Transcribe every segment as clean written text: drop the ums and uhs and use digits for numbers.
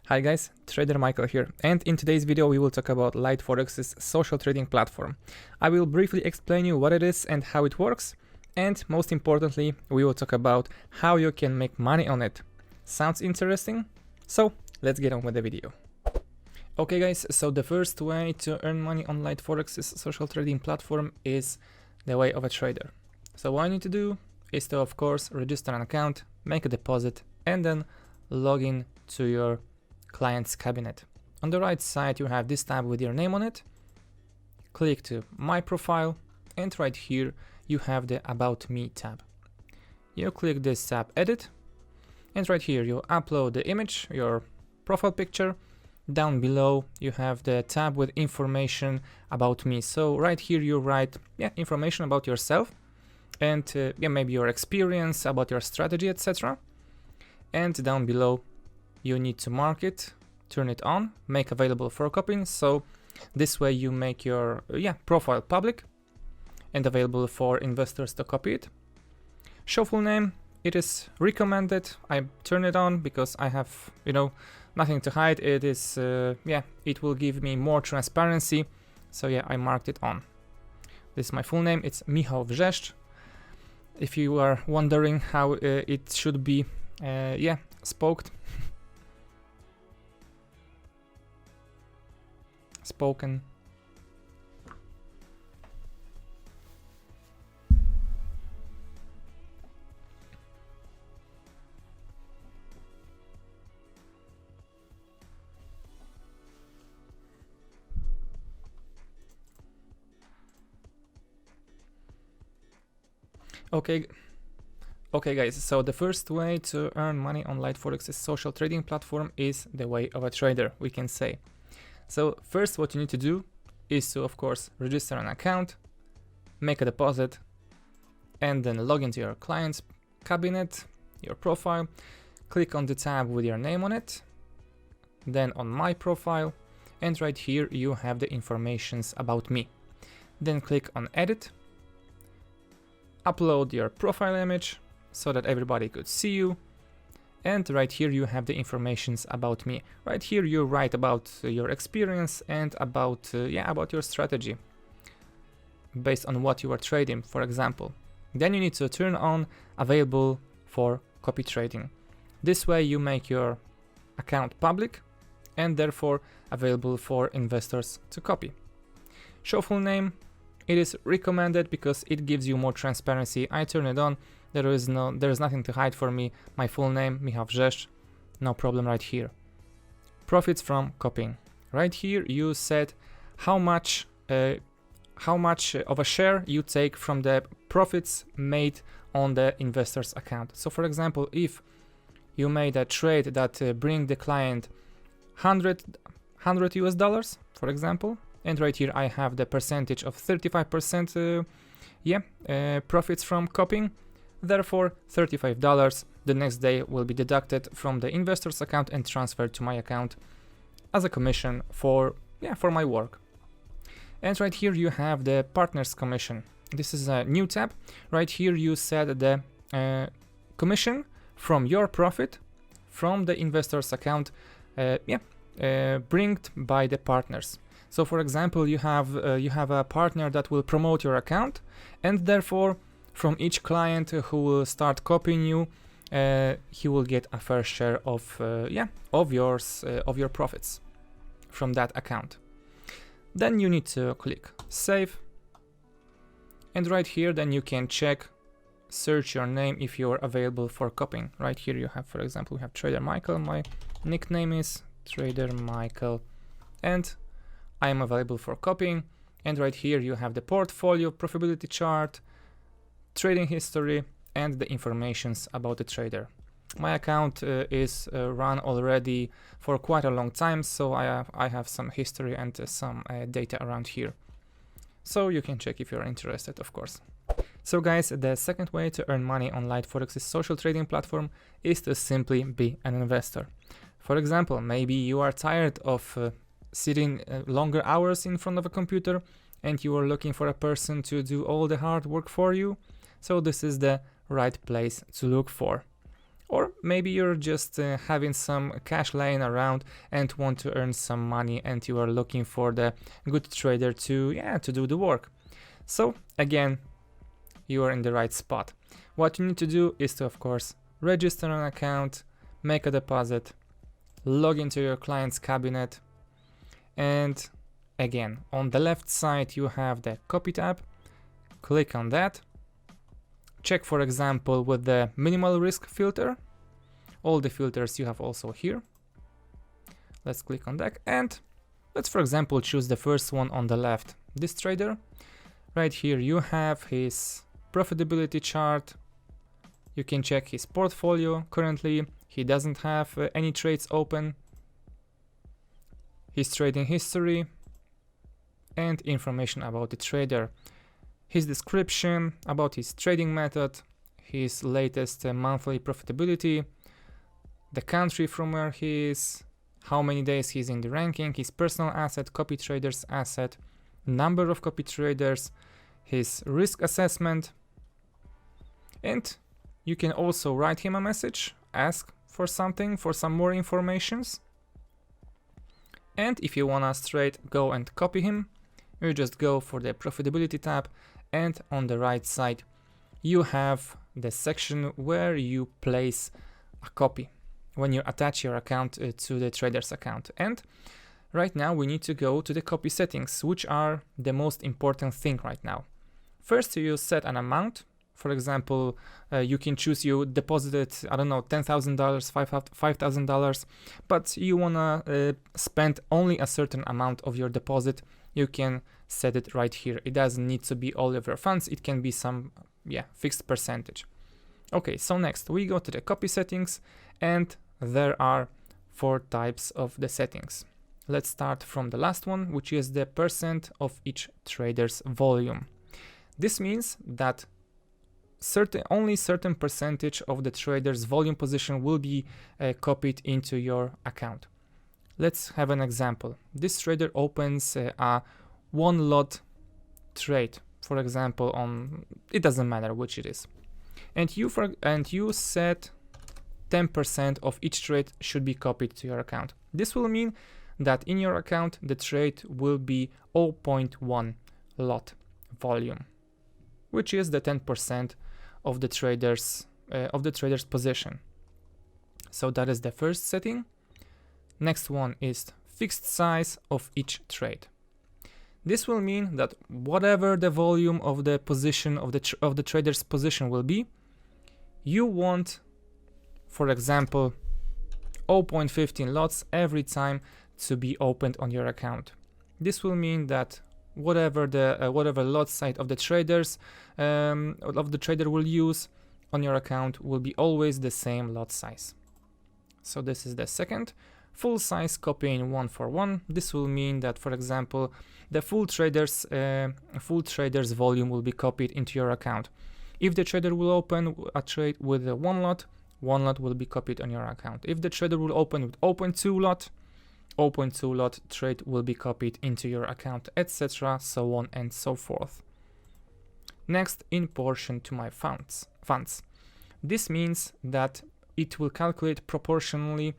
Hi guys, Trader Michael here, and in today's video we will talk about LiteForex's social trading platform. I will briefly explain you what it is and how it works, and most importantly we will talk about how you can make money on it. Sounds interesting? So let's get on with the video. Okay guys, so the first way to earn money on LiteForex's social trading platform is the way of a trader. So what you need to do is to of course register an account, make a deposit, and then log in to your client's cabinet. On the right side you have this tab with your name on it. Click to My Profile, and right here you have the About Me tab. You click this tab Edit, and right here you upload the image, your profile picture. Down below you have the tab with information about me. So right here you write information about yourself and maybe your experience, about your strategy, etc. And down below you need to mark it, turn it on, make available for copying. So this way you make your profile public and available for investors to copy it. Show full name, it is recommended. I turn it on because I have, nothing to hide. It is, it will give me more transparency. So yeah, I marked it on. This is my full name. It's Michał Wrzeszcz. If you are wondering how it should be, spoken. Okay guys, so the first way to earn money on LiteForex's social trading platform is the way of a trader, we can say. So first what you need to do is to of course register an account, make a deposit, and then log into your client's cabinet, your profile, click on the tab with your name on it, then on My Profile, and right here you have the informations about me. Then click on Edit, upload your profile image so that everybody could see you, and right here you have the informations about me. Right here you write about your experience and about your strategy based on what you are trading, for example. Then you need to turn on available for copy trading. This way you make your account public and therefore available for investors to copy. Show full name, it is recommended because it gives you more transparency. I turn it on. There is nothing to hide for me. My full name, Michał Wrzeszcz, no problem right here. Profits from copying. Right here you said how much of a share you take from the profits made on the investor's account. So for example, if you made a trade that bring the client $100 US, for example, and right here I have the percentage of 35% profits from copying. Therefore, $35 the next day will be deducted from the investor's account and transferred to my account as a commission for my work. And right here you have the partner's commission. This is a new tab. Right here you set the commission from your profit from the investor's account bringed by the partners. So for example, you have a partner that will promote your account, and therefore from each client who will start copying you, he will get a fair share of your profits from that account. Then you need to click Save, and right here then you can search your name if you are available for copying. Right here you have, for example, we have Trader Michael. My nickname is Trader Michael, and I am available for copying. And right here you have the portfolio, profitability chart, trading history, and the informations about the trader. My account is run already for quite a long time, so I have some history and some data around here. So you can check if you're interested, of course. So guys, the second way to earn money on LiteForex's social trading platform is to simply be an investor. For example, maybe you are tired of sitting longer hours in front of a computer and you are looking for a person to do all the hard work for you. So this is the right place to look for. Or maybe you're just having some cash lying around and want to earn some money, and you are looking for the good trader to do the work. So again, you are in the right spot. What you need to do is to, of course, register an account, make a deposit, log into your client's cabinet, and again, on the left side you have the copy tab. Click on that. Check, for example, with the minimal risk filter. All the filters you have also here. Let's click on that, and let's, for example, choose the first one on the left. This trader. Right here you have his profitability chart. You can check his portfolio. Currently he doesn't have any trades open. His trading history and information about the trader. His description about his trading method, his latest monthly profitability, the country from where he is, how many days he's in the ranking, his personal asset, copy traders asset, number of copy traders, his risk assessment, and you can also write him a message, ask for something, for some more informations. And if you wanna straight go and copy him, you just go for the profitability tab, and on the right side you have the section where you place a copy when you attach your account to the trader's account. And right now we need to go to the copy settings, which are the most important thing right now. First, you set an amount. For example, you can choose, you deposited, I don't know, $10,000, $5,000, but you wanna spend only a certain amount of your deposit. You can set it right here. It doesn't need to be all of your funds. It can be some fixed percentage. Okay, so next we go to the copy settings, and there are 4 types of the settings. Let's start from the last one, which is the percent of each trader's volume. This means that only certain percentage of the trader's volume position will be copied into your account. Let's have an example. This trader opens a 1 lot trade, for example, on, it doesn't matter which it is, and you set 10% of each trade should be copied to your account. This will mean that in your account the trade will be 0.1 lot volume, which is the 10% of the trader's position. So that is the first setting. Next one is fixed size of each trade. This will mean that whatever the volume of the position of the trader's position will be, you want, for example, 0.15 lots every time to be opened on your account. This will mean that whatever lot size of the trader will use on your account will be always the same lot size. So this is the second. Full size copying 1-for-1. This will mean that, for example, the full trader's volume will be copied into your account. If the trader will open a trade with a 1 lot will be copied on your account. If the trader will open with 0.2 lot trade will be copied into your account, etc., so on and so forth. Next, in portion to my funds. This means that it will calculate proportionally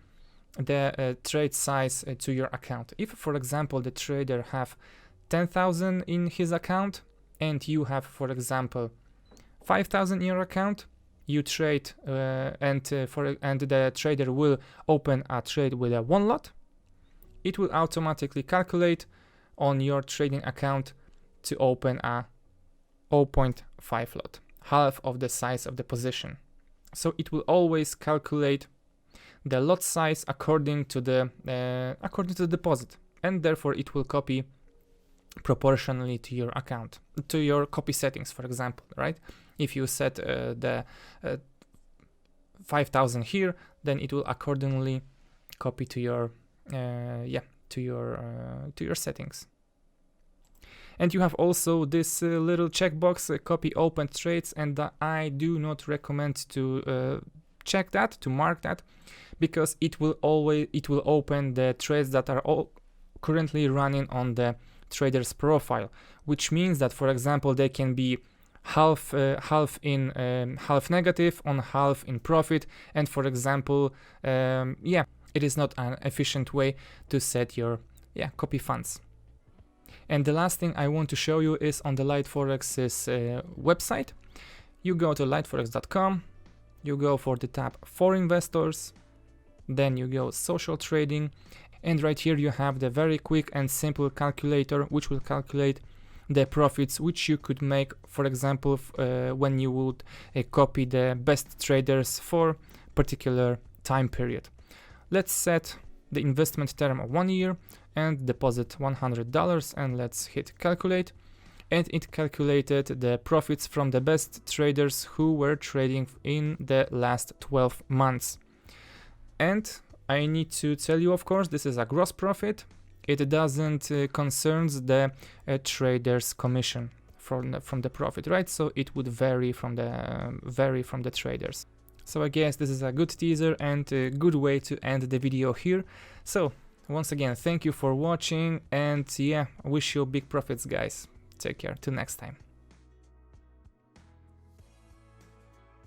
the trade size to your account. If, for example, the trader have 10,000 in his account and you have, for example, 5,000 in your account, you trade and the trader will open a trade with a 1 lot, it will automatically calculate on your trading account to open a 0.5 lot, half of the size of the position. So it will always calculate the lot size according to the deposit, and therefore it will copy proportionally to your account, to your copy settings, for example, right? If you set the 5,000 here, then it will accordingly copy to your settings. And you have also this little checkbox, copy opened trades, and I do not recommend to check that, to mark that, because it will open the trades that are all currently running on the trader's profile, which means that, for example, they can be half half negative on half in profit. And for example, yeah, it is not an efficient way to set your copy funds. And the last thing I want to show you is on the LiteForex's website. You go to liteforex.com, you go for the tab for investors, then you go social trading, and right here you have the very quick and simple calculator which will calculate the profits which you could make, for example, when you would copy the best traders for particular time period. Let's set the investment term of 1 year and deposit $100, and let's hit calculate, and it calculated the profits from the best traders who were trading in the last 12 months. And I need to tell you, of course, this is a gross profit. It doesn't concerns the trader's commission from the profit, right? So it would vary from the traders. So I guess this is a good teaser and a good way to end the video here. So once again, thank you for watching, and yeah, I wish you big profits, guys. Take care, till next time.